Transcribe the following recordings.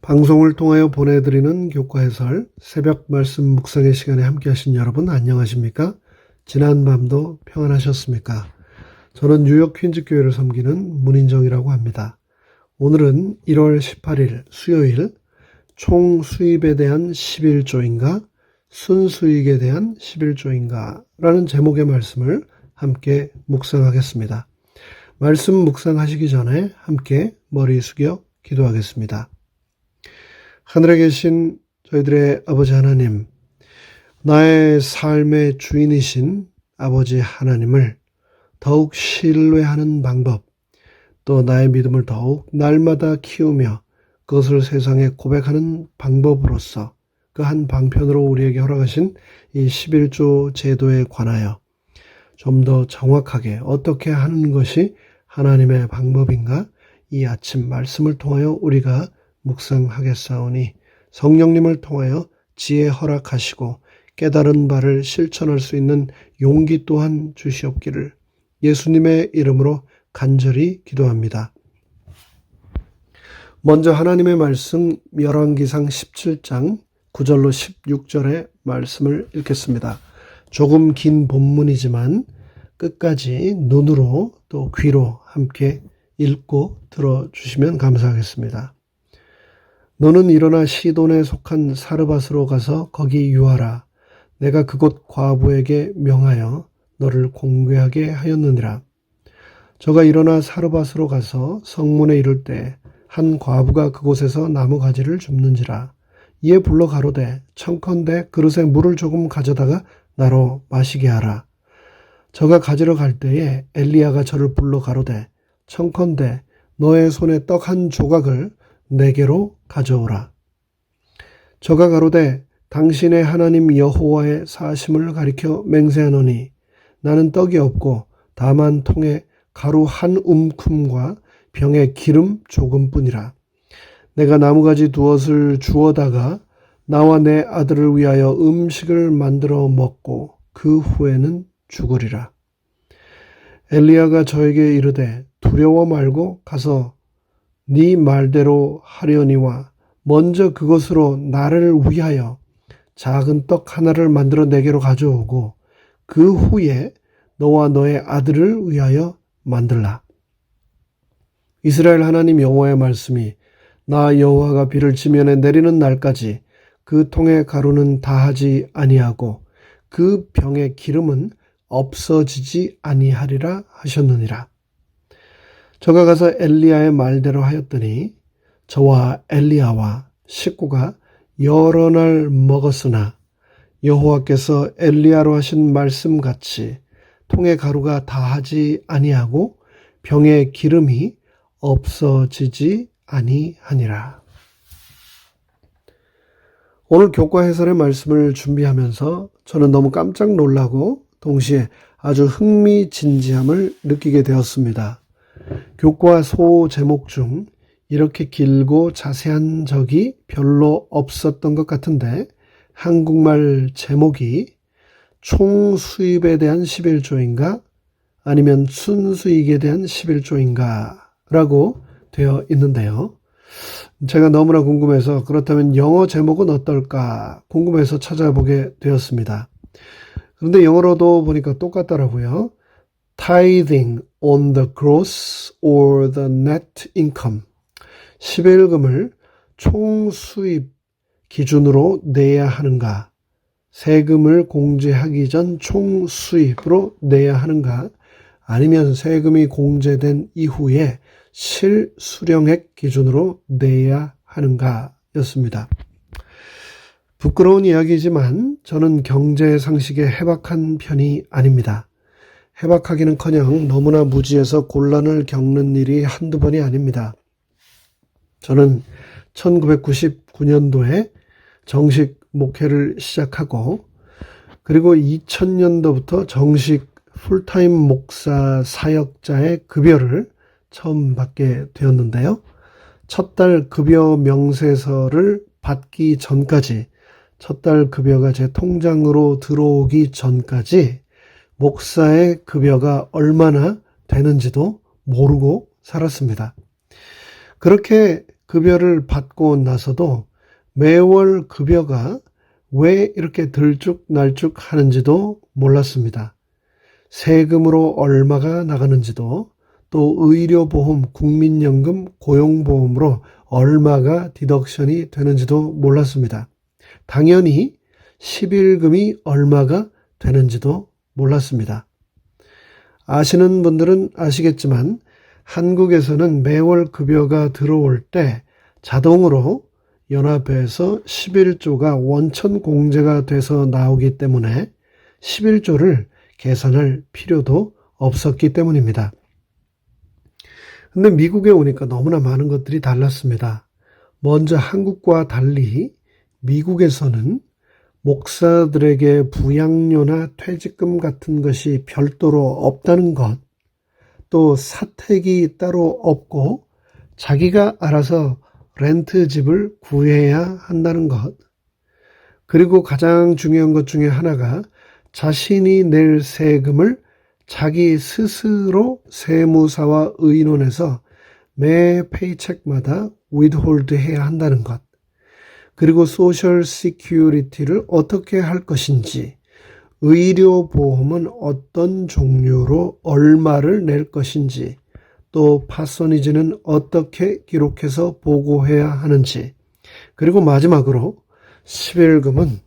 방송을 통하여 보내드리는 교과 해설 새벽 말씀 묵상의 시간에 함께 하신 여러분 안녕하십니까? 지난 밤도 평안하셨습니까? 저는 뉴욕 퀸즈 교회를 섬기는 문인정이라고 합니다. 오늘은 1월 18일 수요일 총 수입에 대한 11조인가 순수익에 대한 11조인가 라는 제목의 말씀을 함께 묵상하겠습니다. 말씀 묵상하시기 전에 함께 머리 숙여 기도하겠습니다. 하늘에 계신 저희들의 아버지 하나님, 나의 삶의 주인이신 아버지 하나님을 더욱 신뢰하는 방법, 또 나의 믿음을 더욱 날마다 키우며 그것을 세상에 고백하는 방법으로서 그 한 방편으로 우리에게 허락하신 이 11조 제도에 관하여 좀 더 정확하게 어떻게 하는 것이 하나님의 방법인가 이 아침 말씀을 통하여 우리가 묵상하겠사오니 성령님을 통하여 지혜 허락하시고 깨달은 바를 실천할 수 있는 용기 또한 주시옵기를 예수님의 이름으로 간절히 기도합니다. 먼저 하나님의 말씀 열왕기상 17장 9절로 16절의 말씀을 읽겠습니다. 조금 긴 본문이지만 끝까지 눈으로 또 귀로 함께 읽고 들어주시면 감사하겠습니다. 너는 일어나 시돈에 속한 사르밧으로 가서 거기 유하라. 내가 그곳 과부에게 명하여 너를 공개하게 하였느니라. 저가 일어나 사르밧으로 가서 성문에 이를 때 한 과부가 그곳에서 나무 가지를 줍는지라. 이에 불러 가로되 청컨대 그릇에 물을 조금 가져다가 나로 마시게 하라. 저가 가지러 갈 때에 엘리야가 저를 불러 가로되 청컨대 너의 손에 떡 한 조각을 내게로 가져오라. 저가 가로되 당신의 하나님 여호와의 사심을 가리켜 맹세하노니 나는 떡이 없고 다만 통에 가루 한 움큼과 병에 기름 조금뿐이라. 내가 나무가지 두엇을 주워다가 나와 내 아들을 위하여 음식을 만들어 먹고 그 후에는 죽으리라. 엘리야가 저에게 이르되 두려워 말고 가서 네 말대로 하려니와 먼저 그것으로 나를 위하여 작은 떡 하나를 만들어 내게로 가져오고 그 후에 너와 너의 아들을 위하여 만들라. 이스라엘 하나님 여호와의 말씀이 나 여호와가 비를 지면에 내리는 날까지 그 통의 가루는 다하지 아니하고 그 병의 기름은 없어지지 아니하리라 하셨느니라. 저가 가서 엘리야의 말대로 하였더니 저와 엘리야와 식구가 여러 날 먹었으나 여호와께서 엘리야로 하신 말씀같이 통의 가루가 다하지 아니하고 병의 기름이 없어지지 아니하니라. 오늘 교과 해설의 말씀을 준비하면서 저는 너무 깜짝 놀라고 동시에 아주 흥미진지함을 느끼게 되었습니다. 교과 소 제목 중 이렇게 길고 자세한 적이 별로 없었던 것 같은데 한국말 제목이 총 수입에 대한 11조인가 아니면 순수익에 대한 11조인가 라고 되어 있는데요. 제가 너무나 궁금해서 그렇다면 영어 제목은 어떨까 궁금해서 찾아보게 되었습니다. 그런데 영어로도 보니까 똑같더라고요. Tithing on the gross or the net income. 11금을 총 수입 기준으로 내야 하는가? 세금을 공제하기 전 총 수입으로 내야 하는가? 아니면 세금이 공제된 이후에 실수령액 기준으로 내야 하는가? 였습니다. 부끄러운 이야기지만 저는 경제 상식에 해박한 편이 아닙니다. 해박하기는커녕 너무나 무지해서 곤란을 겪는 일이 한두 번이 아닙니다. 저는 1999년도에 정식 목회를 시작하고 그리고 2000년도부터 정식 풀타임 목사 사역자의 급여를 처음 받게 되었는데요. 첫 달 급여 명세서를 받기 전까지 첫 달 급여가 제 통장으로 들어오기 전까지 목사의 급여가 얼마나 되는지도 모르고 살았습니다. 그렇게 급여를 받고 나서도 매월 급여가 왜 이렇게 들쭉날쭉 하는지도 몰랐습니다. 세금으로 얼마가 나가는지도, 또 의료보험, 국민연금, 고용보험으로 얼마가 디덕션이 되는지도 몰랐습니다. 당연히 11금이 얼마가 되는지도 몰랐습니다. 아시는 분들은 아시겠지만 한국에서는 매월 급여가 들어올 때 자동으로 연합회에서 11조가 원천 공제가 돼서 나오기 때문에 11조를 계산할 필요도 없었기 때문입니다. 근데 미국에 오니까 너무나 많은 것들이 달랐습니다. 먼저 한국과 달리 미국에서는 목사들에게 부양료나 퇴직금 같은 것이 별도로 없다는 것, 또 사택이 따로 없고 자기가 알아서 렌트 집을 구해야 한다는 것, 그리고 가장 중요한 것 중에 하나가 자신이 낼 세금을 자기 스스로 세무사와 의논해서 매 페이첵마다 withhold 해야 한다는 것, 그리고 소셜 시큐리티를 어떻게 할 것인지, 의료보험은 어떤 종류로 얼마를 낼 것인지, 또 파소니지는 어떻게 기록해서 보고해야 하는지, 그리고 마지막으로 11금은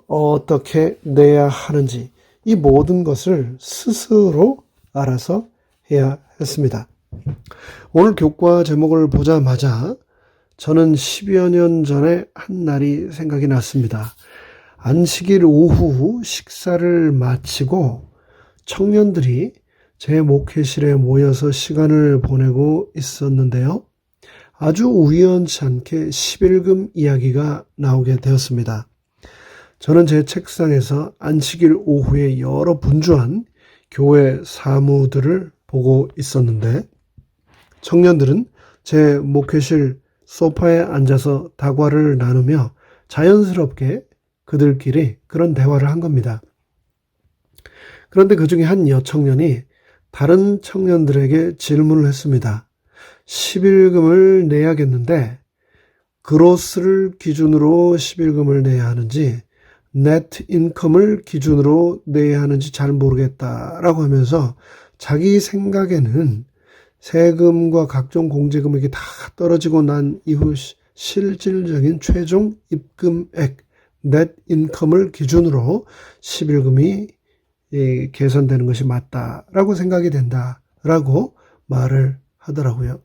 어떻게 내야 하는지, 이 모든 것을 스스로 알아서 해야 했습니다. 오늘 교과 제목을 보자마자 저는 10여 년 전에 한 날이 생각이 났습니다. 안식일 오후 식사를 마치고 청년들이 제 목회실에 모여서 시간을 보내고 있었는데요. 아주 우연치 않게 11금 이야기가 나오게 되었습니다. 저는 제 책상에서 안식일 오후에 여러 분주한 교회 사무들을 보고 있었는데 청년들은 제 목회실 소파에 앉아서 다과를 나누며 자연스럽게 그들끼리 그런 대화를 한 겁니다. 그런데 그 중에 한 여청년이 다른 청년들에게 질문을 했습니다. 11금을 내야겠는데 그로스를 기준으로 11금을 내야 하는지 네트 인컴을 기준으로 내야 하는지 잘 모르겠다라고 하면서 자기 생각에는 세금과 각종 공제금액이 다 떨어지고 난 이후 실질적인 최종 입금액 넷 인컴을 기준으로 11금이 계산되는 것이 맞다라고 생각이 된다라고 말을 하더라고요.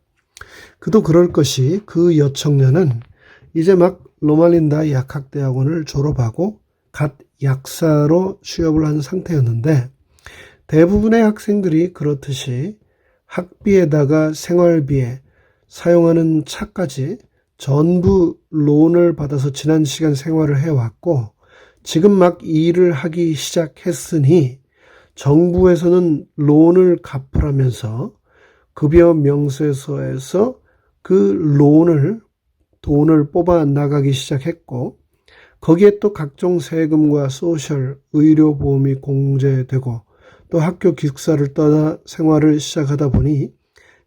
그도 그럴 것이 그 여청년은 이제 막 로말린다 약학대학원을 졸업하고 갓 약사로 취업을 한 상태였는데 대부분의 학생들이 그렇듯이 학비에다가 생활비에 사용하는 차까지 전부 론을 받아서 지난 시간 생활을 해왔고 지금 막 일을 하기 시작했으니 정부에서는 론을 갚으라면서 급여 명세서에서 그 돈을 뽑아 나가기 시작했고 거기에 또 각종 세금과 소셜, 의료보험이 공제되고 또 학교 기숙사를 떠나 생활을 시작하다 보니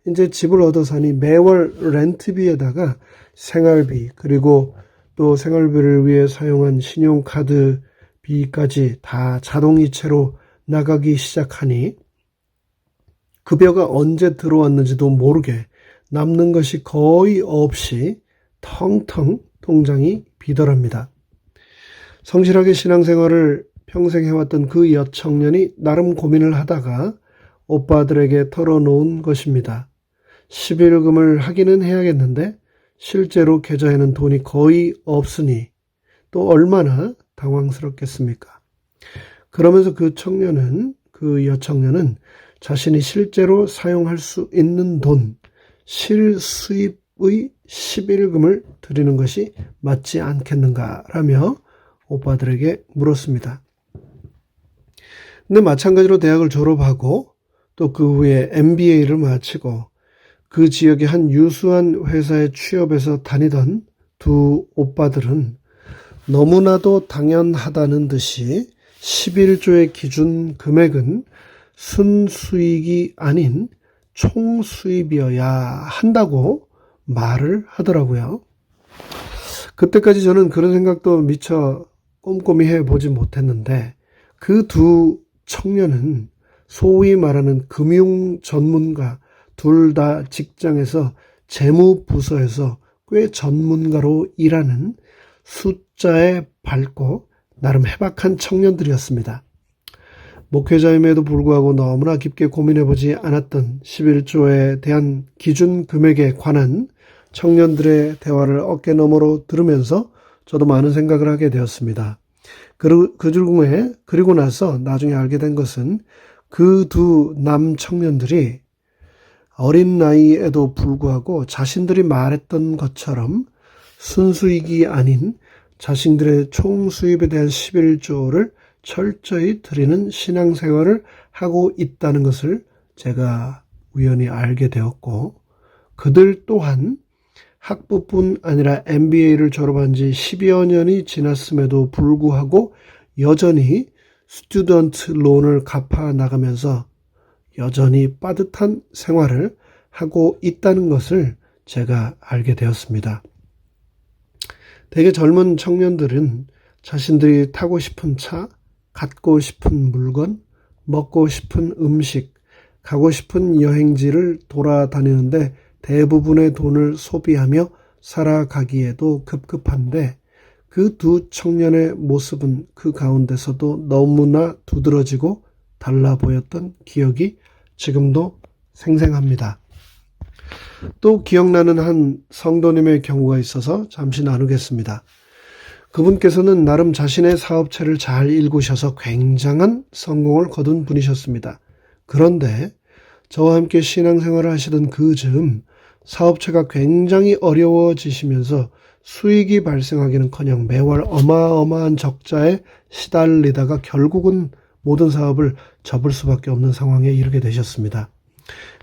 이제 집을 얻어 사니 매월 렌트비에다가 생활비 그리고 또 생활비를 위해 사용한 신용카드비까지 다 자동이체로 나가기 시작하니 급여가 언제 들어왔는지도 모르게 남는 것이 거의 없이 텅텅 통장이 비더랍니다. 성실하게 신앙생활을 평생 해왔던 그 여청년이 나름 고민을 하다가 오빠들에게 털어놓은 것입니다. 11금을 하기는 해야겠는데 실제로 계좌에는 돈이 거의 없으니 또 얼마나 당황스럽겠습니까? 그러면서 그 여청년은 자신이 실제로 사용할 수 있는 돈, 실수입의 11금을 드리는 것이 맞지 않겠는가라며 오빠들에게 물었습니다. 근데 마찬가지로 대학을 졸업하고 또 그 후에 MBA를 마치고 그 지역의 한 유수한 회사에 취업해서 다니던 두 오빠들은 너무나도 당연하다는 듯이 11조의 기준 금액은 순수익이 아닌 총수입이어야 한다고 말을 하더라고요. 그때까지 저는 그런 생각도 미처 꼼꼼히 해보지 못했는데 그 두 청년은 소위 말하는 금융 전문가, 둘 다 직장에서 재무부서에서 꽤 전문가로 일하는 숫자에 밝고 나름 해박한 청년들이었습니다. 목회자임에도 불구하고 너무나 깊게 고민해보지 않았던 11조에 대한 기준 금액에 관한 청년들의 대화를 어깨너머로 들으면서 저도 많은 생각을 하게 되었습니다. 그리고 나서 나중에 알게 된 것은 그 두 남청년들이 어린 나이에도 불구하고 자신들이 말했던 것처럼 순수익이 아닌 자신들의 총 수입에 대한 11조를 철저히 드리는 신앙생활을 하고 있다는 것을 제가 우연히 알게 되었고, 그들 또한 학부뿐 아니라 MBA를 졸업한 지 10여 년이 지났음에도 불구하고 여전히 스튜던트 론을 갚아 나가면서 여전히 빠듯한 생활을 하고 있다는 것을 제가 알게 되었습니다. 대개 젊은 청년들은 자신들이 타고 싶은 차, 갖고 싶은 물건, 먹고 싶은 음식, 가고 싶은 여행지를 돌아다니는데 대부분의 돈을 소비하며 살아가기에도 급급한데 그 두 청년의 모습은 그 가운데서도 너무나 두드러지고 달라 보였던 기억이 지금도 생생합니다. 또 기억나는 한 성도님의 경우가 있어서 잠시 나누겠습니다. 그분께서는 나름 자신의 사업체를 잘 일구셔서 굉장한 성공을 거둔 분이셨습니다. 그런데 저와 함께 신앙생활을 하시던 그 즈음 사업체가 굉장히 어려워지시면서 수익이 발생하기는커녕 매월 어마어마한 적자에 시달리다가 결국은 모든 사업을 접을 수밖에 없는 상황에 이르게 되셨습니다.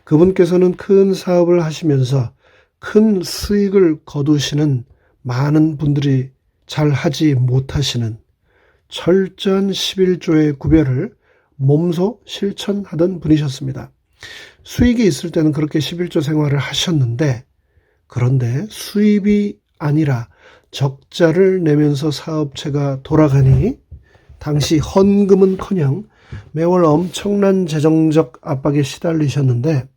그분께서는 큰 사업을 하시면서 큰 수익을 거두시는 많은 분들이 잘 하지 못하시는 철저한 11조의 구별을 몸소 실천하던 분이셨습니다. 수익이 있을 때는 그렇게 11조 생활을 하셨는데, 그런데 수입이 아니라 적자를 내면서 사업체가 돌아가니 당시 헌금은커녕 매월 엄청난 재정적 압박에 시달리셨는데,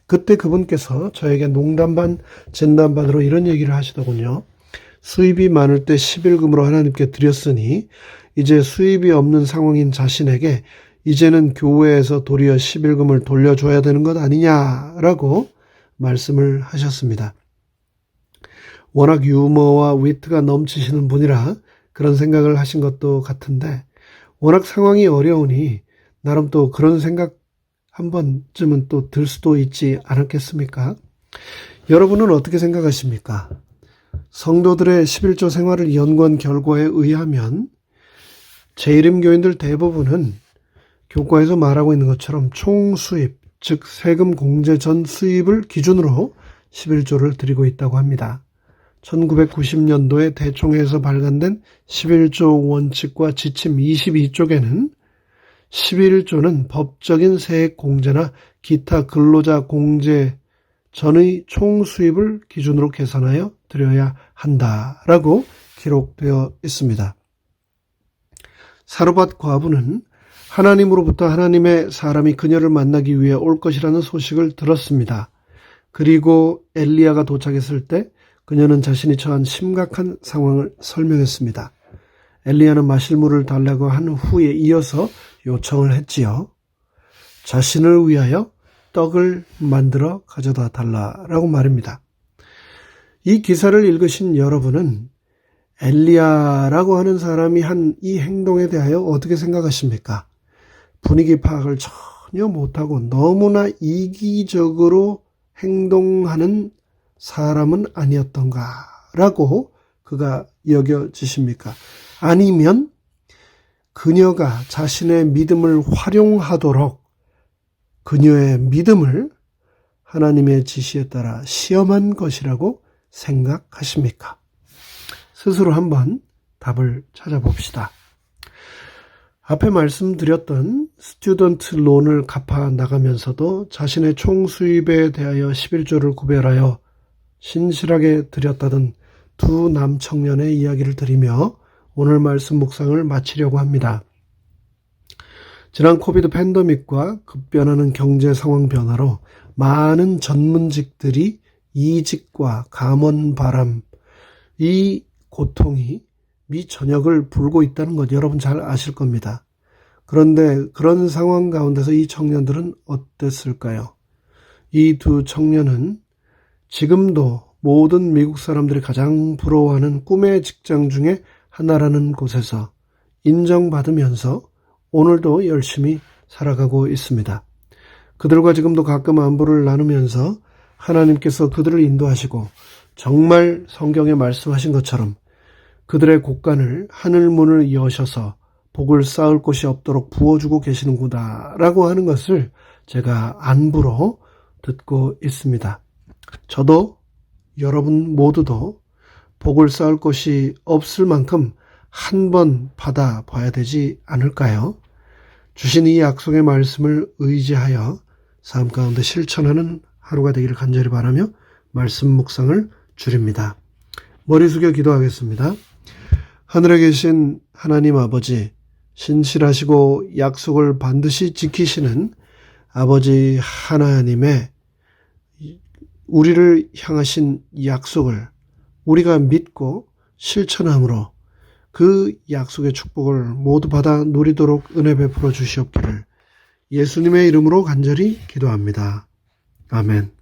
그때 그분께서 저에게 농담 반 진담 반으로 이런 얘기를 하시더군요. 수입이 많을 때 11금으로 하나님께 드렸으니 이제 수입이 없는 상황인 자신에게 이제는 교회에서 도리어 11금을 돌려줘야 되는 것 아니냐라고 말씀을 하셨습니다. 워낙 유머와 위트가 넘치시는 분이라 그런 생각을 하신 것도 같은데, 워낙 상황이 어려우니 나름 또 그런 생각 한 번쯤은 또 들 수도 있지 않았겠습니까? 여러분은 어떻게 생각하십니까? 성도들의 11조 생활을 연구한 결과에 의하면 재림교인들 대부분은 교과에서 말하고 있는 것처럼 총 수입, 즉 세금 공제 전 수입을 기준으로 11조를 드리고 있다고 합니다. 1990년도에 대총회에서 발간된 11조 원칙과 지침 22쪽에는 11조는 법적인 세액 공제나 기타 근로자 공제 전의 총 수입을 기준으로 계산하여 드려야 한다라고 기록되어 있습니다. 사르밧 과부는 하나님으로부터 하나님의 사람이 그녀를 만나기 위해 올 것이라는 소식을 들었습니다. 그리고 엘리야가 도착했을 때 그녀는 자신이 처한 심각한 상황을 설명했습니다. 엘리야는 마실 물을 달라고 한 후에 이어서 요청을 했지요. 자신을 위하여 떡을 만들어 가져다 달라라고 말입니다. 이 기사를 읽으신 여러분은 엘리야라고 하는 사람이 한 이 행동에 대하여 어떻게 생각하십니까? 분위기 파악을 전혀 못하고 너무나 이기적으로 행동하는 사람은 아니었던가라고 그가 여겨지십니까? 아니면 그녀가 자신의 믿음을 활용하도록 그녀의 믿음을 하나님의 지시에 따라 시험한 것이라고 생각하십니까? 스스로 한번 답을 찾아봅시다. 앞에 말씀드렸던 스튜던트 론을 갚아 나가면서도 자신의 총 수입에 대하여 11조를 구별하여 신실하게 드렸다던 두 남청년의 이야기를 드리며 오늘 말씀 묵상을 마치려고 합니다. 지난 코비드 팬데믹과 급변하는 경제 상황 변화로 많은 전문직들이 이직과 감원 바람, 이 고통이 미전역을 불고 있다는 것 여러분 잘 아실 겁니다. 그런데 그런 상황 가운데서 이 청년들은 어땠을까요? 이 두 청년은 지금도 모든 미국 사람들이 가장 부러워하는 꿈의 직장 중에 하나라는 곳에서 인정받으면서 오늘도 열심히 살아가고 있습니다. 그들과 지금도 가끔 안부를 나누면서 하나님께서 그들을 인도하시고 정말 성경에 말씀하신 것처럼 그들의 곳간을 하늘 문을 여셔서 복을 쌓을 곳이 없도록 부어주고 계시는구나 라고 하는 것을 제가 안부로 듣고 있습니다. 저도 여러분 모두도 복을 쌓을 곳이 없을 만큼 한번 받아봐야 되지 않을까요? 주신 이 약속의 말씀을 의지하여 삶 가운데 실천하는 하루가 되기를 간절히 바라며 말씀 묵상을 줄입니다. 머리 숙여 기도하겠습니다. 하늘에 계신 하나님 아버지, 신실하시고 약속을 반드시 지키시는 아버지 하나님의 우리를 향하신 약속을 우리가 믿고 실천함으로 그 약속의 축복을 모두 받아 누리도록 은혜 베풀어 주시옵기를 예수님의 이름으로 간절히 기도합니다. 아멘.